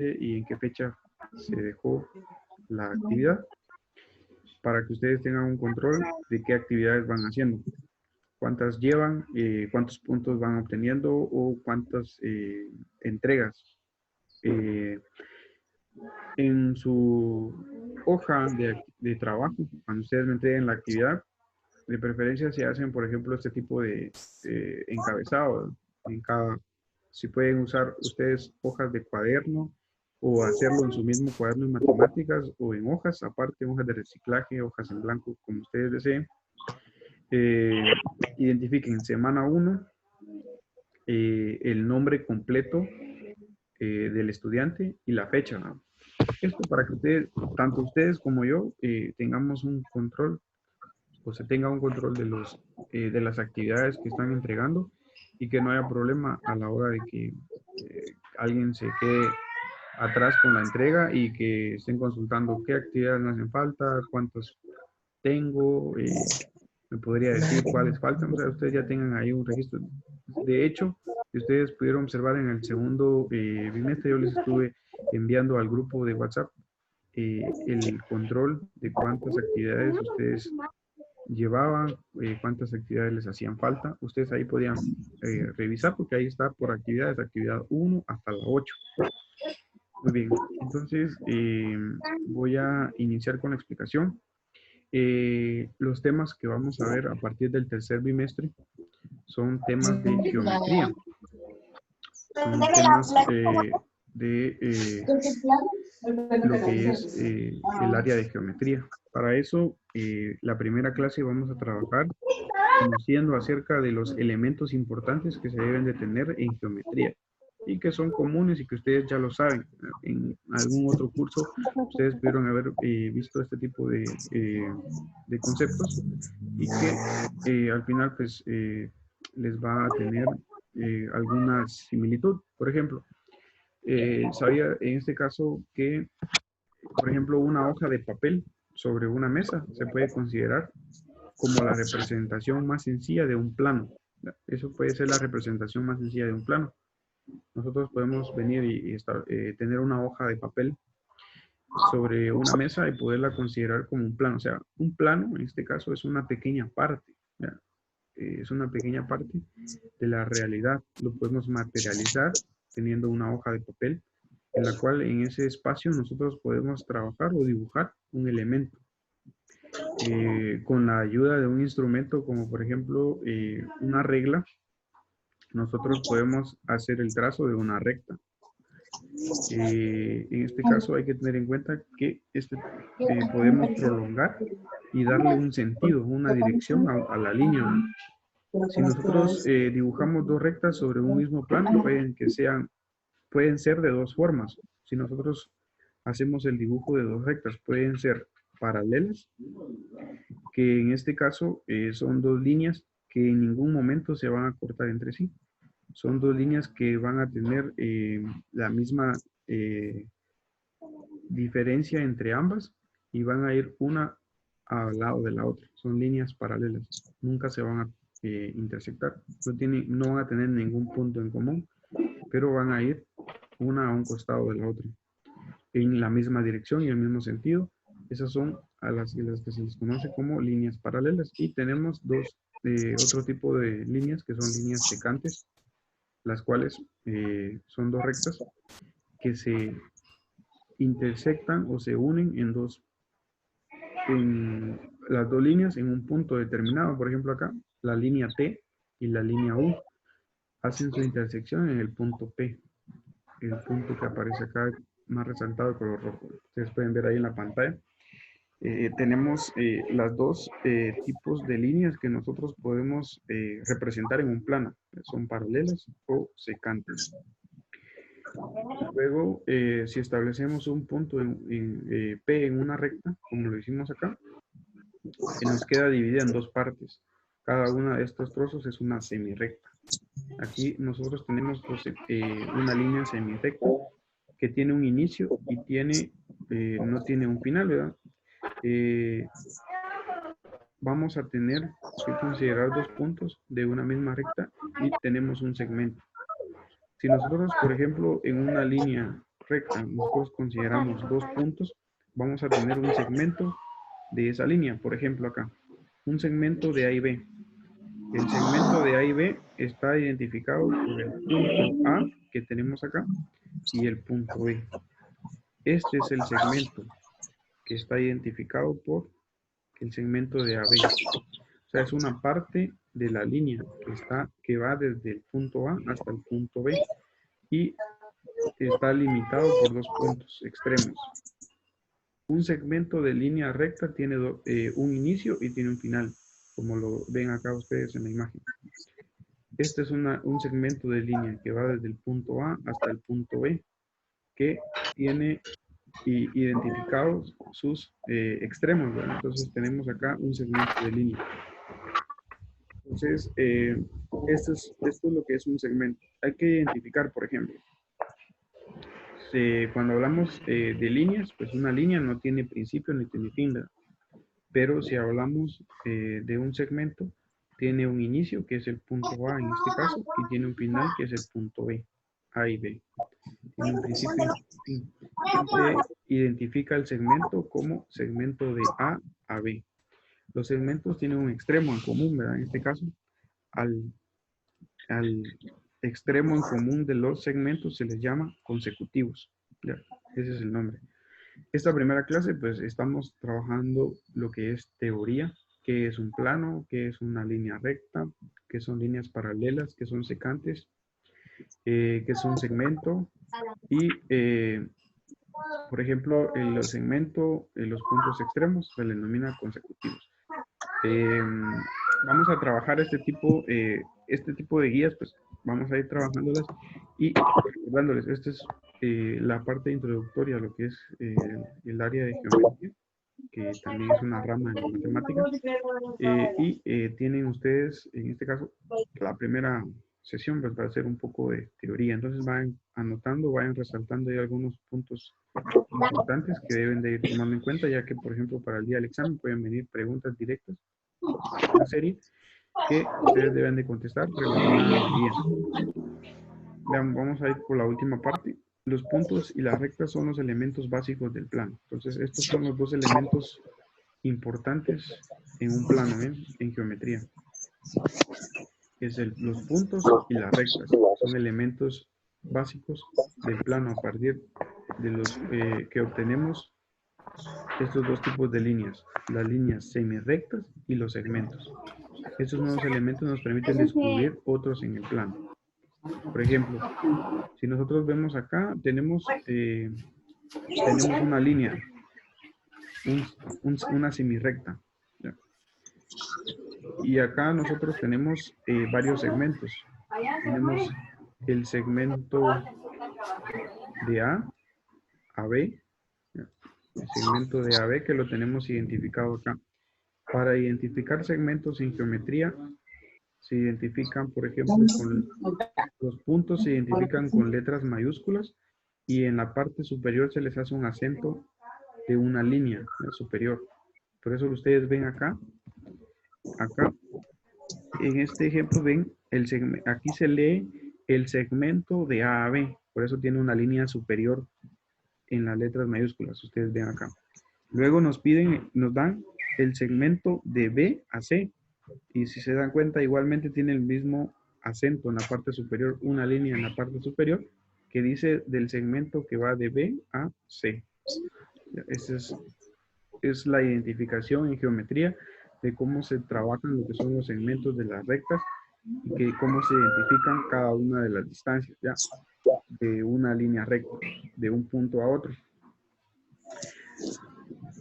y en qué fecha se dejó la actividad, para que ustedes tengan un control de qué actividades van haciendo, cuántas llevan, cuántos puntos van obteniendo o cuántas entregas. En su hoja de trabajo, cuando ustedes me entreguen la actividad, de preferencia se hacen, por ejemplo, este tipo de encabezado en cada, si pueden usar ustedes hojas de cuaderno o hacerlo en su mismo cuaderno de matemáticas o en hojas, aparte hojas de reciclaje, hojas en blanco, como ustedes deseen. Identifiquen semana 1, el nombre completo del estudiante y la fecha, ¿no? Esto para que ustedes, tanto ustedes como yo, tengamos un control o se tenga un control de las actividades que están entregando y que no haya problema a la hora de que alguien se quede atrás con la entrega y que estén consultando qué actividades me hacen falta, cuántos tengo, me podría decir cuáles faltan, o sea, ustedes ya tengan ahí un registro. De hecho, si ustedes pudieron observar en el segundo bimestre, yo les estuve enviando al grupo de WhatsApp el control de cuántas actividades ustedes llevaban, cuántas actividades les hacían falta. Ustedes ahí podían revisar porque ahí está por actividades, actividad 1 hasta la 8. Muy bien, entonces voy a iniciar con la explicación. Los temas que vamos a ver a partir del tercer bimestre son temas de geometría. Son temas de lo que es el área de geometría. Para eso, la primera clase vamos a trabajar conociendo acerca de los elementos importantes que se deben de tener en geometría y que son comunes y que ustedes ya lo saben. En algún otro curso ustedes pudieron haber visto este tipo de conceptos y que al final pues les va a tener alguna similitud. Por ejemplo, sabía en este caso que, por ejemplo, una hoja de papel sobre una mesa se puede considerar como la representación más sencilla de un plano. Eso puede ser la representación más sencilla de un plano. Nosotros podemos venir y tener una hoja de papel sobre una mesa y poderla considerar como un plano. O sea, un plano en este caso es una pequeña parte, ¿ya? Es una pequeña parte de la realidad. Lo podemos materializar teniendo una hoja de papel en la cual en ese espacio nosotros podemos trabajar o dibujar un elemento. Con la ayuda de un instrumento como por ejemplo una regla, nosotros podemos hacer el trazo de una recta. En este caso hay que tener en cuenta que podemos prolongar y darle un sentido, una dirección a la línea, ¿no? Si nosotros dibujamos dos rectas sobre un mismo plano, pueden ser de dos formas. Si nosotros hacemos el dibujo de dos rectas, pueden ser paralelas, que en este caso son dos líneas que en ningún momento se van a cortar entre sí. Son dos líneas que van a tener la misma diferencia entre ambas y van a ir una al lado de la otra. Son líneas paralelas. Nunca se van a intersectar. No van a tener ningún punto en común, pero van a ir una a un costado de la otra en la misma dirección y el mismo sentido. Esas son a las que se les conoce como líneas paralelas. Y tenemos otro tipo de líneas que son líneas secantes, las cuales son dos rectas que se intersectan o se unen en las dos líneas en un punto determinado. Por ejemplo, acá la línea T y la línea U hacen su intersección en el punto P, el punto que aparece acá más resaltado de color rojo. Ustedes pueden ver ahí en la pantalla. Tenemos las dos tipos de líneas que nosotros podemos representar en un plano. Son paralelas o secantes. Luego, si establecemos un punto P en una recta, como lo hicimos acá, nos queda dividida en dos partes. Cada uno de estos trozos es una semirecta. Aquí nosotros tenemos una línea semirecta que tiene un inicio y no tiene un final, ¿verdad? Vamos a tener que considerar dos puntos de una misma recta y tenemos un segmento. Si nosotros, por ejemplo, en una línea recta nosotros consideramos 2 puntos, vamos a tener un segmento de esa línea. Por ejemplo, acá, un segmento de A y B. El segmento de A y B está identificado por el punto A que tenemos acá y el punto B. Este es el segmento que está identificado por el segmento de AB. O sea, es una parte de la línea que va desde el punto A hasta el punto B y está limitado por 2 puntos extremos. Un segmento de línea recta tiene un inicio y tiene un final, como lo ven acá ustedes en la imagen. Este es un segmento de línea que va desde el punto A hasta el punto B, que tiene identificados sus extremos, ¿verdad? Entonces tenemos acá un segmento de línea. Entonces, esto es lo que es un segmento. Hay que identificar, por ejemplo, cuando hablamos de líneas, pues una línea no tiene principio ni tiene fin, ¿verdad? Pero si hablamos de un segmento, tiene un inicio, que es el punto A en este caso, y tiene un final, que es el punto B, A y B. Tiene un principio y un fin. Se identifica el segmento como segmento de A a B. Los segmentos tienen un extremo en común, ¿verdad? En este caso, al extremo en común de los segmentos se les llama consecutivos. ¿Ya? Ese es el nombre. Esta primera clase, pues estamos trabajando lo que es teoría, qué es un plano, qué es una línea recta, qué son líneas paralelas, qué son secantes, qué es un segmento y, por ejemplo, los segmentos, los puntos extremos se les denomina consecutivos. Vamos a trabajar este tipo de guías, pues vamos a ir trabajándolas y recordándoles, esta es la parte introductoria a lo que es el área de geometría, que también es una rama de la matemática. Tienen ustedes, en este caso, la primera sesión pues, va a ser un poco de teoría. Entonces vayan anotando, vayan resaltando ahí algunos puntos importantes que deben de ir tomando en cuenta, ya que, por ejemplo, para el día del examen pueden venir preguntas directas, una serie que ustedes deben de contestar relacionadas al día. Vean, vamos a ir por la última parte. Los puntos y las rectas son los elementos básicos del plano. Entonces, estos son los dos elementos importantes en un plano, en geometría. Los puntos y las rectas son elementos básicos del plano a partir de los que obtenemos estos dos tipos de líneas, las líneas semirrectas y los segmentos. Estos nuevos elementos nos permiten descubrir otros en el plano. Por ejemplo, si nosotros vemos acá, tenemos una línea, una semirrecta. ¿Ya? Y acá nosotros tenemos varios segmentos. Tenemos el segmento de a B, ¿ya? El segmento de AB que lo tenemos identificado acá. Para identificar segmentos en geometría, se identifican, por ejemplo, con los puntos se identifican con letras mayúsculas y en la parte superior se les hace un acento de una línea superior. Por eso ustedes ven acá, en este ejemplo ven, aquí se lee el segmento de A a B, por eso tiene una línea superior en las letras mayúsculas, ustedes ven acá. Luego nos dan el segmento de B a C, y si se dan cuenta igualmente tiene el mismo acento en la parte superior, una línea en la parte superior que dice del segmento que va de B a C. Esa es la identificación en geometría de cómo se trabajan lo que son los segmentos de las rectas y cómo se identifican cada una de las distancias, ¿ya? De una línea recta, de un punto a otro.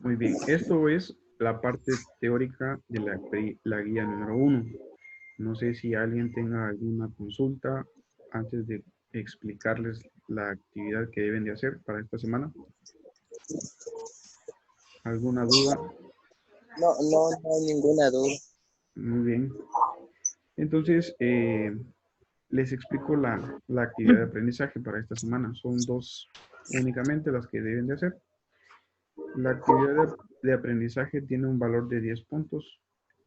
Muy bien, esto es la parte teórica de la guía número 1. No sé si alguien tenga alguna consulta antes de explicarles la actividad que deben de hacer para esta semana. ¿Alguna duda? No hay ninguna duda. Muy bien. Entonces, les explico la actividad de aprendizaje para esta semana. Son 2 únicamente las que deben de hacer. La actividad de aprendizaje tiene un valor de 10 puntos.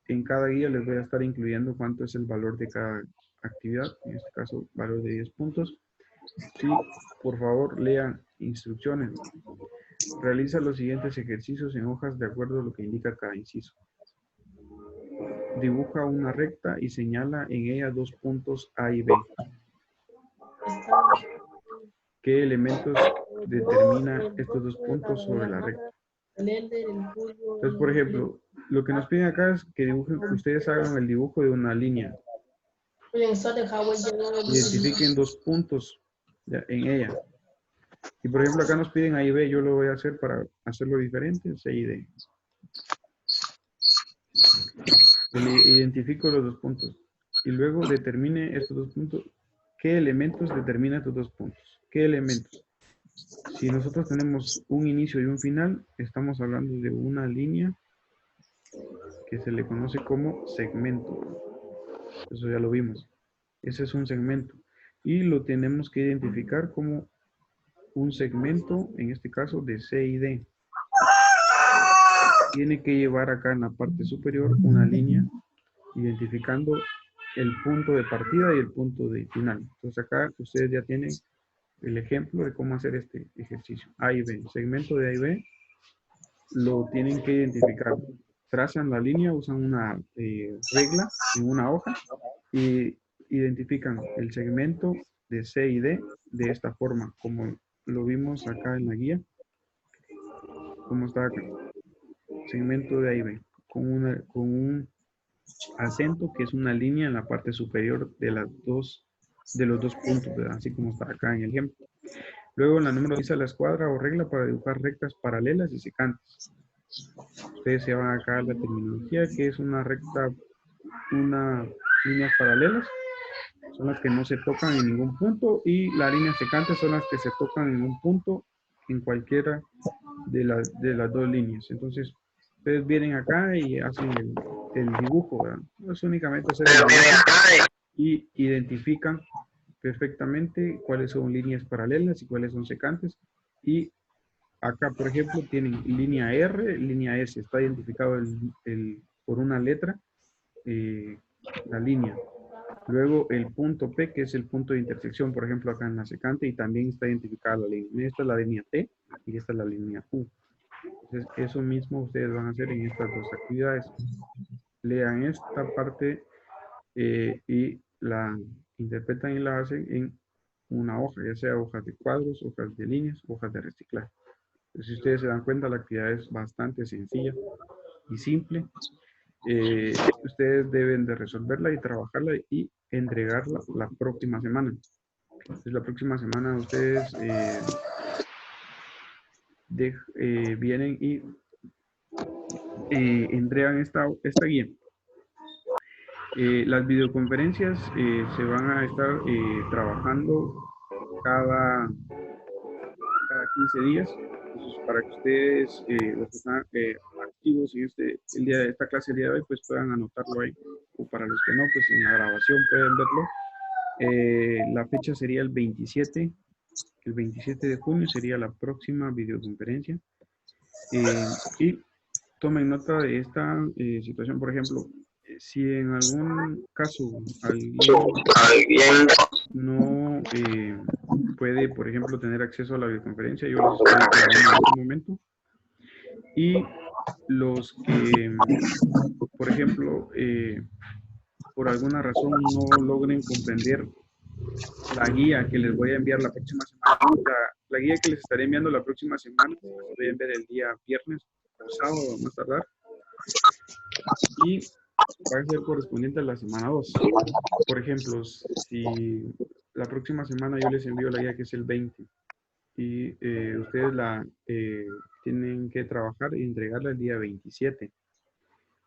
En cada guía les voy a estar incluyendo cuánto es el valor de cada actividad. En este caso, valor de 10 puntos. Sí, por favor, lean instrucciones. Realiza los siguientes ejercicios en hojas de acuerdo a lo que indica cada inciso. Dibuja una recta y señala en ella dos puntos A y B. ¿Qué elementos determina estos dos puntos sobre la recta? Entonces, por ejemplo, lo que nos piden acá es que dibujen, que ustedes hagan el dibujo de una línea. Identifiquen dos puntos en ella. Y por ejemplo, acá nos piden A y B, yo lo voy a hacer para hacerlo diferente, C y D. Identifico los dos puntos. Y luego determine estos dos puntos. ¿Qué elementos determinan estos dos puntos? ¿Qué elementos? Si nosotros tenemos un inicio y un final, estamos hablando de una línea que se le conoce como segmento. Eso ya lo vimos. Ese es un segmento. Y lo tenemos que identificar como un segmento, en este caso, de C y D. Tiene que llevar acá en la parte superior una línea identificando el punto de partida y el punto de final. Entonces acá ustedes ya tienen el ejemplo de cómo hacer este ejercicio. A y B, segmento de A y B, lo tienen que identificar. Trazan la línea, usan una regla en una hoja y identifican el segmento de C y D de esta forma, como lo vimos acá en la guía, como está acá. Segmento de A y B, con un acento que es una línea en la parte superior de los dos puntos, ¿verdad? Así como está acá en el ejemplo. Luego en la número 10 la escuadra o regla para dibujar rectas paralelas y secantes. Ustedes se van acá a la terminología, que es una recta, unas líneas paralelas, son las que no se tocan en ningún punto, y las líneas secantes son las que se tocan en un punto en cualquiera de las dos líneas. Entonces, ustedes vienen acá y hacen el dibujo, ¿verdad? No es únicamente hacer el dibujo y identifican perfectamente cuáles son líneas paralelas y cuáles son secantes. Y acá, por ejemplo, tienen línea R, línea S. Está identificado por una letra la línea. Luego el punto P, que es el punto de intersección, por ejemplo, acá en la secante, y también está identificada la línea. Esta es la línea T y esta es la línea U. Entonces, eso mismo ustedes van a hacer en estas dos actividades. Lean esta parte y la interpretan y la hacen en una hoja, ya sea hojas de cuadros, hojas de líneas, hojas de reciclaje. Entonces, si ustedes se dan cuenta, la actividad es bastante sencilla y simple. Ustedes deben de resolverla y trabajarla y entregarla la próxima semana. Entonces, la próxima semana ustedes vienen y entregan esta guía. Las videoconferencias se van a estar trabajando cada 15 días. Entonces, para que ustedes, los que están activos en esta clase el día de hoy, pues puedan anotarlo ahí. O para los que no, pues en la grabación pueden verlo. La fecha sería el 27. El 27 de junio sería la próxima videoconferencia. Y tomen nota de esta situación. Por ejemplo, si en algún caso alguien no puede, por ejemplo, tener acceso a la videoconferencia, yo les estoy grabando en este momento. Y los que, por ejemplo, por alguna razón no logren comprender la guía que les voy a enviar la próxima semana, la guía que les estaré enviando la próxima semana, se las voy a enviar el día viernes o sábado, más tardar. Y va a ser correspondiente a la semana 2. Por ejemplo, si la próxima semana yo les envío la guía que es el 20 y ustedes la tienen que trabajar y entregarla el día 27,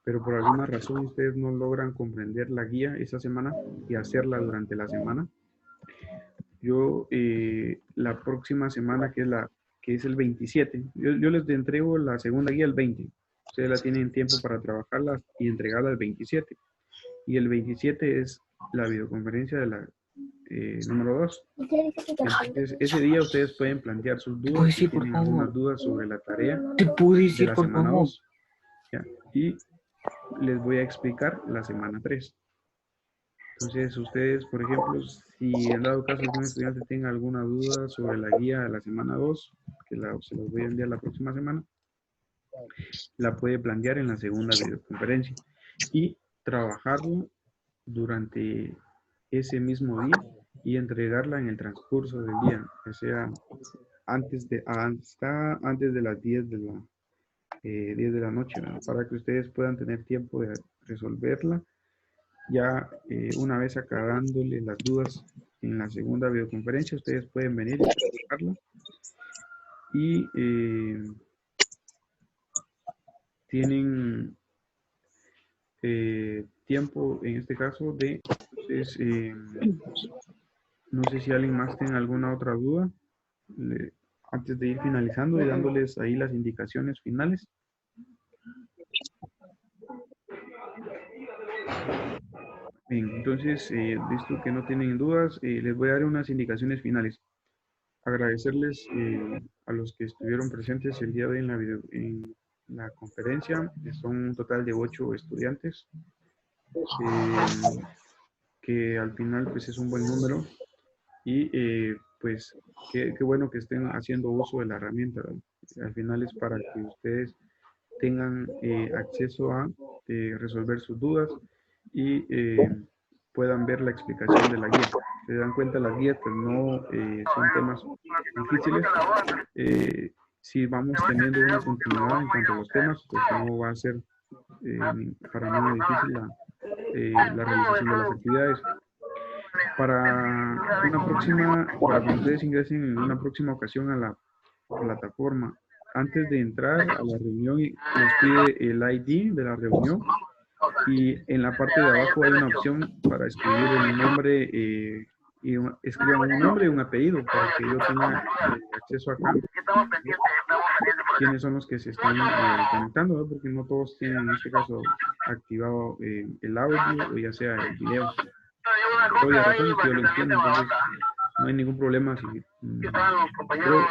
pero por alguna razón ustedes no logran comprender la guía esa semana y hacerla durante la semana, yo la próxima semana que es el 27, yo les entrego la segunda guía el 20. Ustedes la tienen tiempo para trabajarla y entregarla el 27. Y el 27 es la videoconferencia de la número 2. Entonces, ese día ustedes pueden plantear sus dudas si tienen algunas dudas sobre la tarea de la semana 2. ¿Ya? Y les voy a explicar la semana 3. Entonces, ustedes, por ejemplo, si en dado caso algún estudiante tenga alguna duda sobre la guía de la semana 2, se los voy a enviar la próxima semana, la puede plantear en la segunda videoconferencia y trabajarla durante ese mismo día y entregarla en el transcurso del día, que sea antes de las 10 de la noche, ¿verdad? Para que ustedes puedan tener tiempo de resolverla ya una vez aclarándole las dudas en la segunda videoconferencia. Ustedes pueden venir y trabajarla y tienen tiempo en este caso de, entonces, no sé si alguien más tiene alguna otra duda antes de ir finalizando y dándoles ahí las indicaciones finales. Bien, entonces, visto que no tienen dudas, les voy a dar unas indicaciones finales. Agradecerles a los que estuvieron presentes el día de hoy en la conferencia, que son un total de 8 estudiantes, que al final pues es un buen número y pues qué bueno que estén haciendo uso de la herramienta, ¿verdad? Al final es para que ustedes tengan acceso a resolver sus dudas y puedan ver la explicación de la guía. Se dan cuenta, las guías pues no son temas difíciles. Si vamos teniendo una continuidad en cuanto a los temas, pues no va a ser para nada difícil la realización de las actividades. Para cuando ustedes ingresen en una próxima ocasión a la plataforma, antes de entrar a la reunión, les pide el ID de la reunión y en la parte de abajo hay una opción para escribir el nombre escriban un nombre y un apellido para que yo tenga acceso acá. ¿Quiénes son los que se están conectando? ¿No? Porque no todos tienen en este caso activado el audio o ya sea el video. Obvia razón es que yo lo entiendo, entonces no hay ningún problema si pero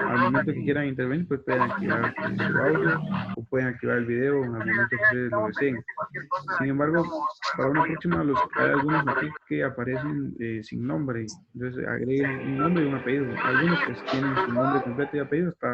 al momento que quieran intervenir pues pueden activar su audio o pueden activar el video en el momento que ustedes lo deseen. Sin embargo, para una próxima hay algunos aquí que aparecen sin nombre, entonces agreguen un nombre y un apellido. Algunos pues tienen su nombre completo y apellido, está